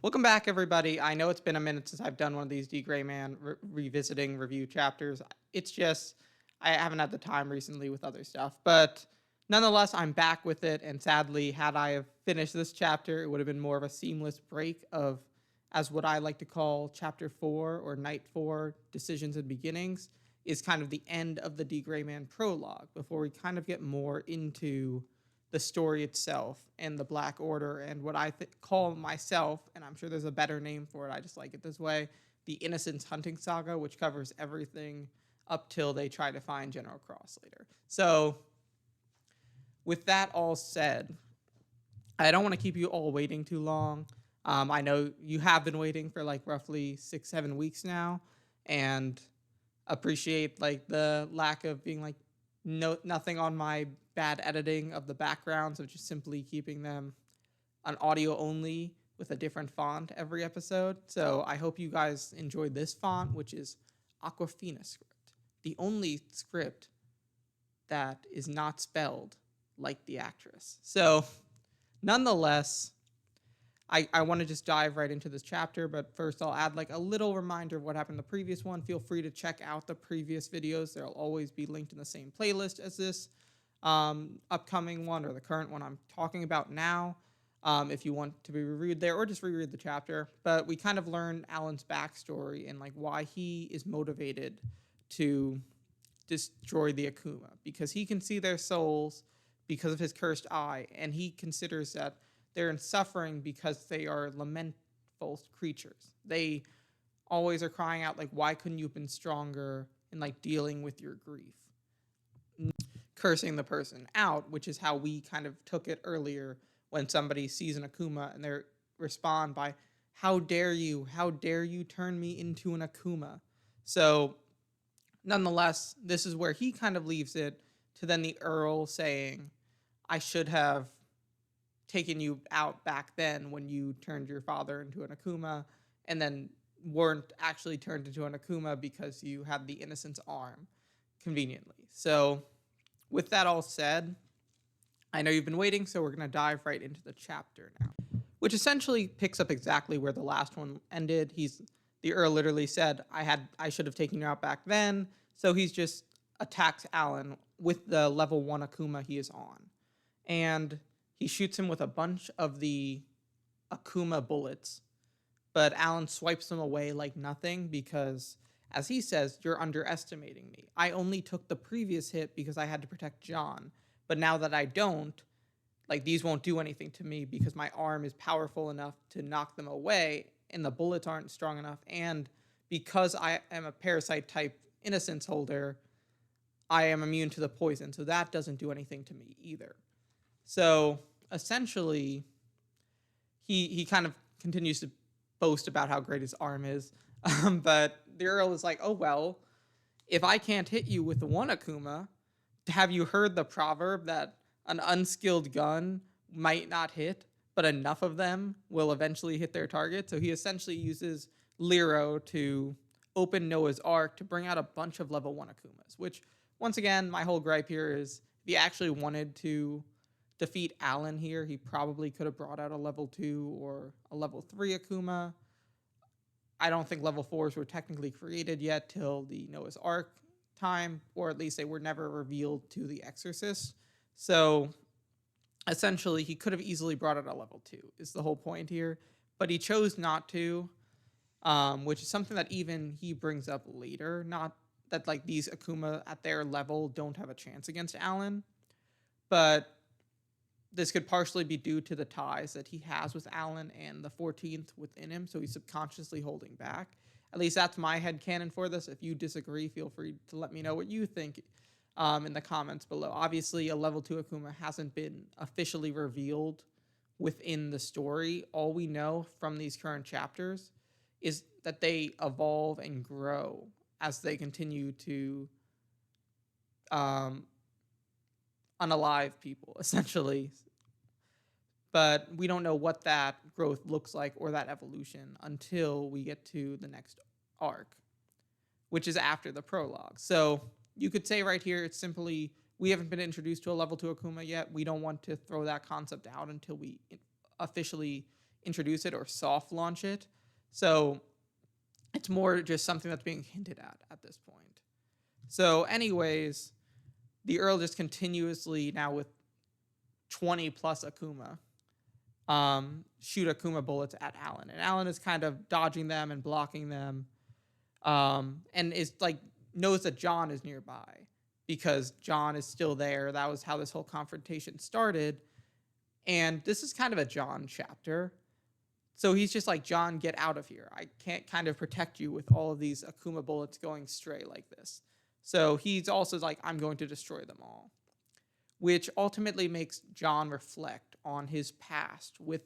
Welcome back, everybody. I know it's been a minute since I've done one of these D.gray Man revisiting review chapters. It's just I haven't had the time recently with other stuff, but nonetheless, I'm back with it. And sadly, had I have finished this chapter, it would have been more of a seamless break of, as what I like to call Chapter 4 or Night 4, Decisions and Beginnings, is kind of the end of the D.gray Man prologue before we kind of get more into the story itself and the Black Order and what I call myself, and I'm sure there's a better name for it, I just like it this way, the Innocence Hunting Saga, which covers everything up till they try to find General Cross later. So, with that all said, I don't want to keep you all waiting too long. I know you have been waiting for like roughly 6-7 weeks now, and appreciate like the lack of being like nothing on my bad editing of the backgrounds of just simply keeping them on audio only with a different font every episode. So I hope you guys enjoyed this font, which is Aquafina script, the only script that is not spelled like the actress. So nonetheless, I want to just dive right into this chapter, but first I'll add like a little reminder of what happened in the previous one. Feel free to check out the previous videos. They'll always be linked in the same playlist as this upcoming one or the current one I'm talking about now, if you want to be reviewed there or just reread the chapter. But we kind of learn Alan's backstory and like why he is motivated to destroy the Akuma, because he can see their souls because of his cursed eye, and he considers that they're in suffering because they are lamentful creatures. They always are crying out like, why couldn't you have been stronger in like dealing with your grief? Cursing the person out, which is how we kind of took it earlier when somebody sees an Akuma and they respond by, how dare you turn me into an Akuma? So nonetheless, this is where he kind of leaves it to then the Earl saying, I should have taken you out back then when you turned your father into an Akuma and then weren't actually turned into an Akuma because you had the Innocence arm conveniently. So with that all said, I know you've been waiting, so we're going to dive right into the chapter now, which essentially picks up exactly where the last one ended. The Earl literally said, I should have taken you out back then. So he's just attacked Alan with the level 1 Akuma he is on. And he shoots him with a bunch of the Akuma bullets, but Alan swipes them away like nothing because, as he says, you're underestimating me. I only took the previous hit because I had to protect John, but now that I don't, like, these won't do anything to me because my arm is powerful enough to knock them away and the bullets aren't strong enough, and because I am a parasite type innocence holder, I am immune to the poison, so that doesn't do anything to me either. So essentially, he kind of continues to boast about how great his arm is, but the Earl is like, oh well, if I can't hit you with the one Akuma, have you heard the proverb that an unskilled gun might not hit, but enough of them will eventually hit their target? So he essentially uses Lero to open Noah's Ark to bring out a bunch of level 1 Akumas, which, once again, my whole gripe here is if he actually wanted to defeat Alan here, he probably could have brought out a level 2 or a level 3 Akuma. I don't think level 4s were technically created yet till the Noah's Ark time, or at least they were never revealed to the Exorcist. So essentially, he could have easily brought out a level 2, is the whole point here. But he chose not to, which is something that even he brings up later. Not that like these Akuma at their level don't have a chance against Alan, but this could partially be due to the ties that he has with Alan and the 14th within him, so he's subconsciously holding back. At least that's my headcanon for this. If you disagree, feel free to let me know what you think in the comments below. Obviously, a level 2 Akuma hasn't been officially revealed within the story. All we know from these current chapters is that they evolve and grow as they continue to unalive people, essentially. But we don't know what that growth looks like or that evolution until we get to the next arc, which is after the prologue. So you could say right here, it's simply, we haven't been introduced to a level 2 Akuma yet. We don't want to throw that concept out until we officially introduce it or soft launch it. So it's more just something that's being hinted at this point. So, anyways, the Earl just continuously, now with 20 plus Akuma, shoot Akuma bullets at Alan. And Alan is kind of dodging them and blocking them, and is like, knows that John is nearby because John is still there. That was how this whole confrontation started. And this is kind of a John chapter. So he's just like, John, get out of here. I can't kind of protect you with all of these Akuma bullets going stray like this. So he's also like, I'm going to destroy them all, which ultimately makes John reflect on his past with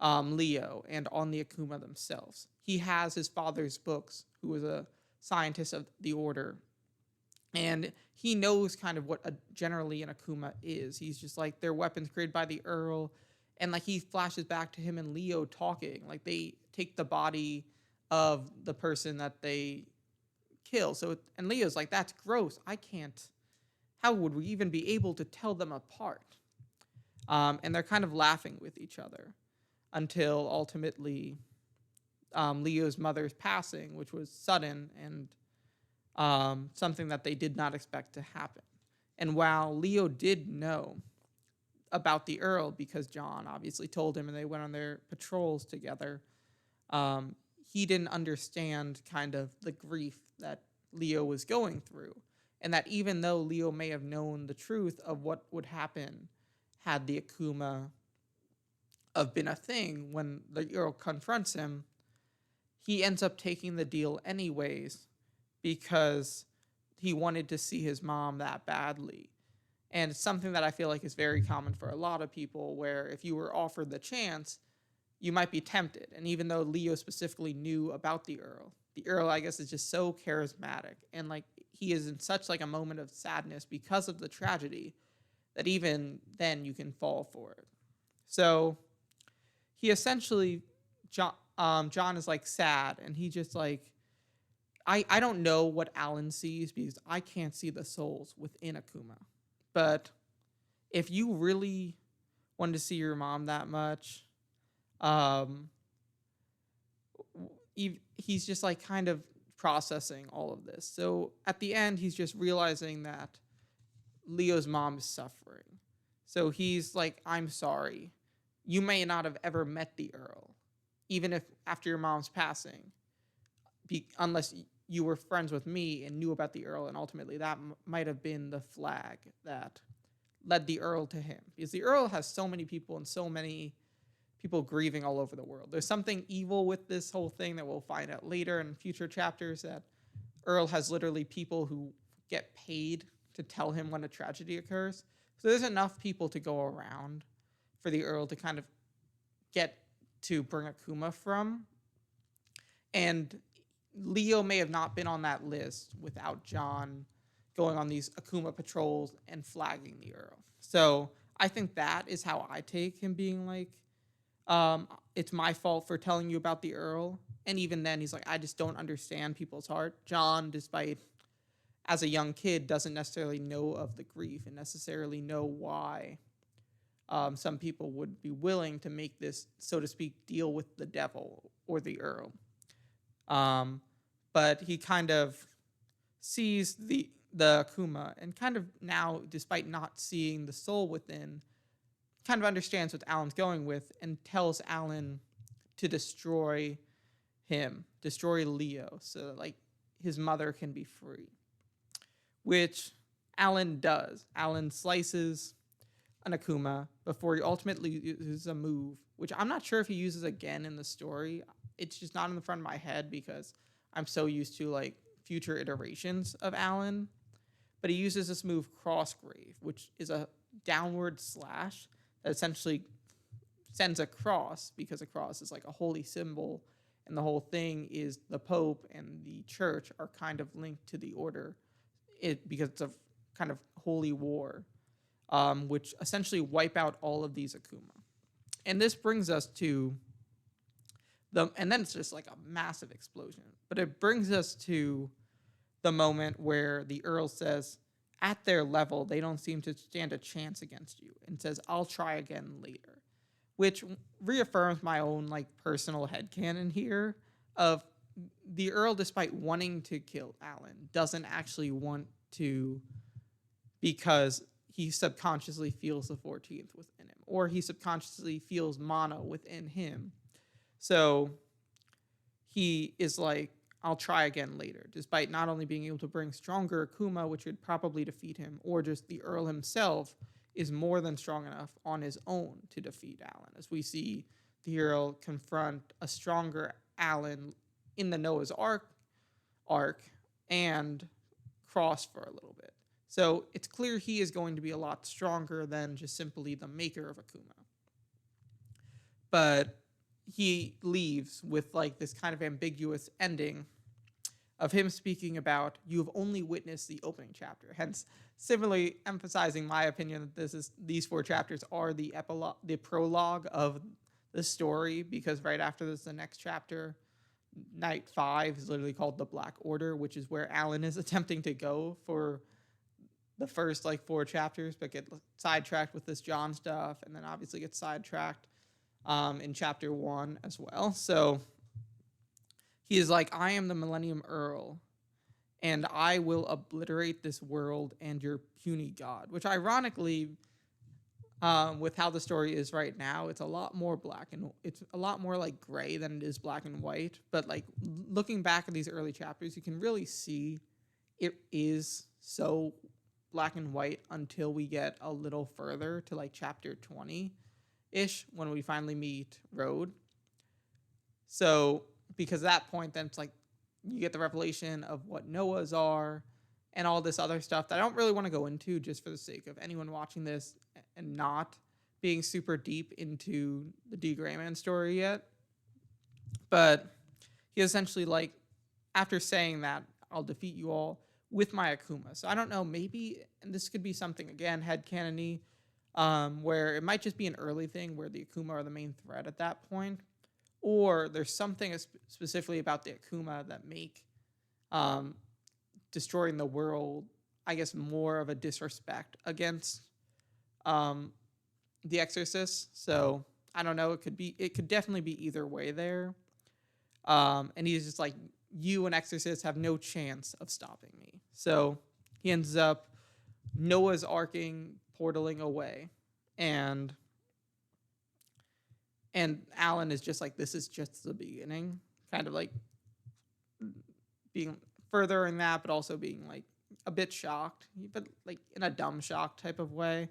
Leo and on the Akuma themselves. He has his father's books, who was a scientist of the Order, and he knows kind of what generally an Akuma is. He's just like, they're weapons created by the Earl, and like he flashes back to him and Leo talking. Like they take the body of the person that they kill. And Leo's like, that's gross. I can't. How would we even be able to tell them apart? And they're kind of laughing with each other until ultimately Leo's mother's passing, which was sudden and something that they did not expect to happen. And while Leo did know about the Earl, because John obviously told him and they went on their patrols together, he didn't understand kind of the grief that Leo was going through. And that even though Leo may have known the truth of what would happen had the Akuma have been a thing when the Earl confronts him, he ends up taking the deal anyways because he wanted to see his mom that badly. And it's something that I feel like is very common for a lot of people, where if you were offered the chance, you might be tempted. And even though Leo specifically knew about the Earl, I guess, is just so charismatic. And like he is in such like a moment of sadness because of the tragedy that even then you can fall for it. So he essentially, John is like sad, and he just like, I don't know what Alan sees because I can't see the souls within Akuma. But if you really wanted to see your mom that much, he's just like kind of processing all of this. So at the end, he's just realizing that Leo's mom is suffering. So he's like, I'm sorry. You may not have ever met the Earl, even if after your mom's passing, unless you were friends with me and knew about the Earl, and ultimately that might have been the flag that led the Earl to him. Because the Earl has so many people and so many people grieving all over the world. There's something evil with this whole thing that we'll find out later in future chapters, that Earl has literally people who get paid to tell him when a tragedy occurs. So there's enough people to go around for the Earl to kind of get to bring Akuma from. And Leo may have not been on that list without John going on these Akuma patrols and flagging the Earl. So I think that is how I take him being like, it's my fault for telling you about the Earl. And even then, he's like, I just don't understand people's heart. John, despite as a young kid, doesn't necessarily know of the grief and necessarily know why some people would be willing to make this, so to speak, deal with the devil or the Earl. But he kind of sees the Akuma and kind of now, despite not seeing the soul within, kind of understands what Alan's going with and tells Alan to destroy him, destroy Leo, so that, like, his mother can be free. Which Alan does. Alan slices an Akuma before he ultimately uses a move, which I'm not sure if he uses again in the story. It's just not in the front of my head because I'm so used to like future iterations of Alan. But he uses this move, Crossgrave, which is a downward slash that essentially sends a cross, because a cross is like a holy symbol, and the whole thing is the Pope and the Church are kind of linked to the Order, because it's a kind of holy war, which essentially wipe out all of these Akuma. And this brings us to and then it's just like a massive explosion. But it brings us to the moment where the Earl says, at their level, they don't seem to stand a chance against you, and says, I'll try again later. which reaffirms my own like personal headcanon here of the Earl, despite wanting to kill Alan, doesn't actually want to because he subconsciously feels the 14th within him, or he subconsciously feels mana within him. So he is like, I'll try again later, despite not only being able to bring stronger Akuma, which would probably defeat him, or just the Earl himself is more than strong enough on his own to defeat Alan, as we see the Earl confront a stronger Alan in the Noah's arc and cross for a little bit. So it's clear he is going to be a lot stronger than just simply the maker of Akuma. But he leaves with like this kind of ambiguous ending of him speaking about, you have only witnessed the opening chapter. Hence, similarly emphasizing my opinion that these 4 chapters are the epilogue, the prologue of the story, because right after this, the next chapter, Night 5, is literally called the Black Order, which is where Alan is attempting to go for the first like 4 chapters, but get sidetracked with this John stuff, and then obviously gets sidetracked in chapter 1 as well. So he is like, I am the Millennium Earl, and I will obliterate this world and your puny god. Which, ironically, with how the story is right now, it's a lot more it's a lot more like gray than it is black and white. But like looking back at these early chapters, you can really see it is so black and white until we get a little further to like chapter 20-ish when we finally meet Road. So because at that point, then it's like you get the revelation of what Noahs are and all this other stuff that I don't really want to go into, just for the sake of anyone watching this and not being super deep into the D.gray man story yet. But he essentially, like, after saying that, I'll defeat you all with my Akuma. So I don't know, maybe, and this could be something, again, headcanon-y, where it might just be an early thing where the Akuma are the main threat at that point. Or there's something specifically about the Akuma that make destroying the world, I guess, more of a disrespect against the Exorcist. So I don't know. It could definitely be either way there. And he's just like, you and Exorcist have no chance of stopping me. So he ends up Noah's arcing, portaling away, and Alan is just like, this is just the beginning, kind of like being furthering that, but also being like a bit shocked, but like in a dumb shock type of way,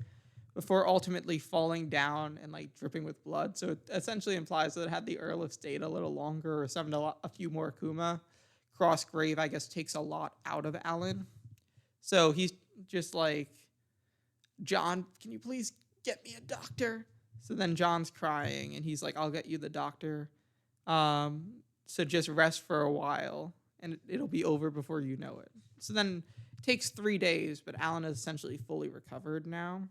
before ultimately falling down and like dripping with blood. So it essentially implies that had the Earl have stayed a little longer or summoned a few more Akuma, Crossgrave, I guess, takes a lot out of Alan. So he's just like, John, can you please get me a doctor? So then John's crying, and he's like, I'll get you the doctor. So just rest for a while, and it'll be over before you know it. So then it takes 3 days, but Alan is essentially fully recovered now.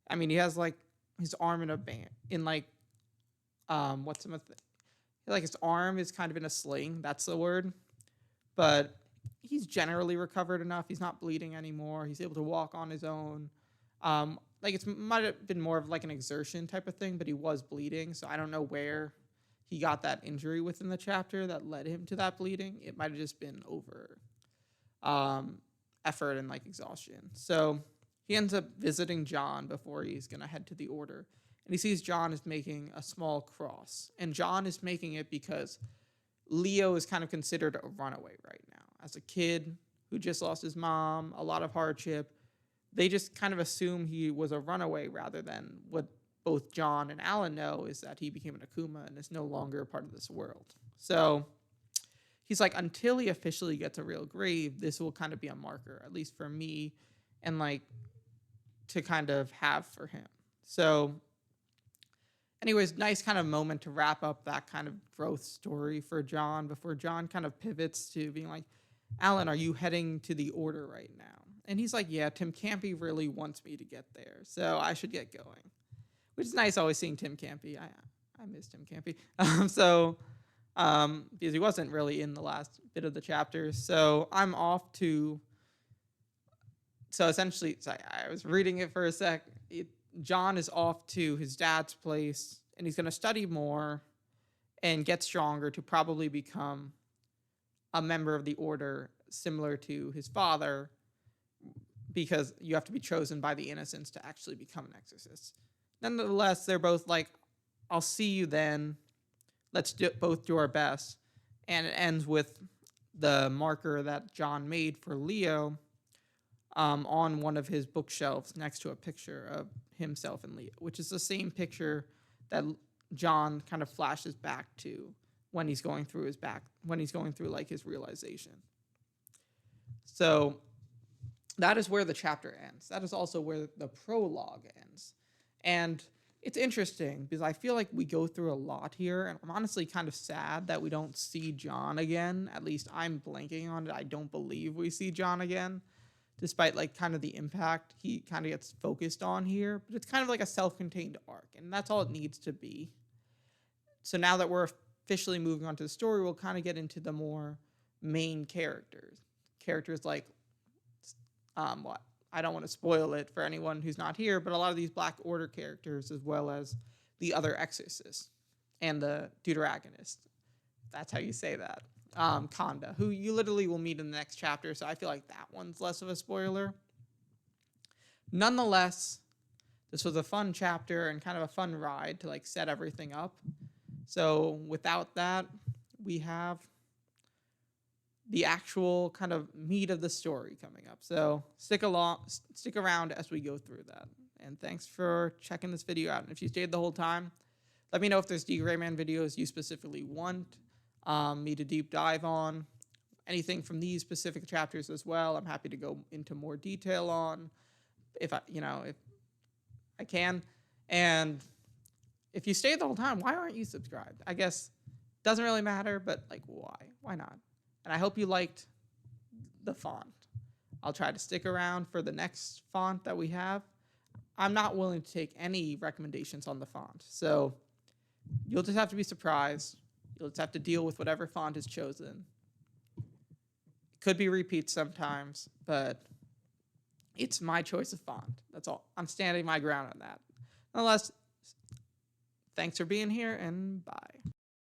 I mean, he has, like, his arm in a band, in, like, like, his arm is kind of in a sling, that's the word. But he's generally recovered enough. He's not bleeding anymore. He's able to walk on his own. Like, it might have been more of like an exertion type of thing, but he was bleeding, so I don't know where he got that injury within the chapter that led him to that bleeding. It might have just been over effort and like exhaustion. So he ends up visiting John before he's going to head to the Order, and he sees John is making a small cross, and John is making it because Leo is kind of considered a runaway right now. As a kid who just lost his mom, a lot of hardship, they just kind of assume he was a runaway, rather than what both John and Alan know is that he became an Akuma and is no longer a part of this world. So he's like, until he officially gets a real grave, this will kind of be a marker, at least for me, and like to kind of have for him. So anyways, nice kind of moment to wrap up that kind of growth story for John before John kind of pivots to being like, Alan, are you heading to the Order right now? And he's like, yeah, Tim Campy really wants me to get there, so I should get going. Which is nice, always seeing Tim Campy. I miss Tim Campy. Because he wasn't really in the last bit of the chapter. So I'm off to... So essentially, I was reading it for a sec. John is off to his dad's place and he's going to study more and get stronger to probably become a member of the order similar to his father, because you have to be chosen by the innocents to actually become an exorcist. Nonetheless, they're both like, I'll see you then. Let's both do our best. And it ends with the marker that John made for Leo on one of his bookshelves next to a picture of himself and Leo, which is the same picture that John kind of flashes back to when he's going through like his realization. So that is where the chapter ends. That is also where the prologue ends. And it's interesting because I feel like we go through a lot here, and I'm honestly kind of sad that we don't see John again. At least I'm blanking on it. I don't believe we see John again, despite like kind of the impact he kind of gets focused on here. But it's kind of like a self-contained arc, and that's all it needs to be. So now that we're officially moving on to the story, we'll kind of get into the more main characters. Characters like, what? I don't want to spoil it for anyone who's not here, but a lot of these Black Order characters, as well as the other exorcists and the deuteragonist. That's how you say that. Conda, who you literally will meet in the next chapter, so I feel like that one's less of a spoiler. Nonetheless, this was a fun chapter and kind of a fun ride to like set everything up. So without that, we have the actual kind of meat of the story coming up. So stick around as we go through that. And thanks for checking this video out. And if you stayed the whole time, let me know if there's D.gray Man videos you specifically want me to deep dive on. Anything from these specific chapters as well, I'm happy to go into more detail on if I can. And if you stayed the whole time, why aren't you subscribed? I guess it doesn't really matter, but like, why? Why not? And I hope you liked the font. I'll try to stick around for the next font that we have. I'm not willing to take any recommendations on the font, so you'll just have to be surprised. You'll just have to deal with whatever font is chosen. It could be repeats sometimes, but it's my choice of font. That's all. I'm standing my ground on that. Nonetheless, thanks for being here, and bye.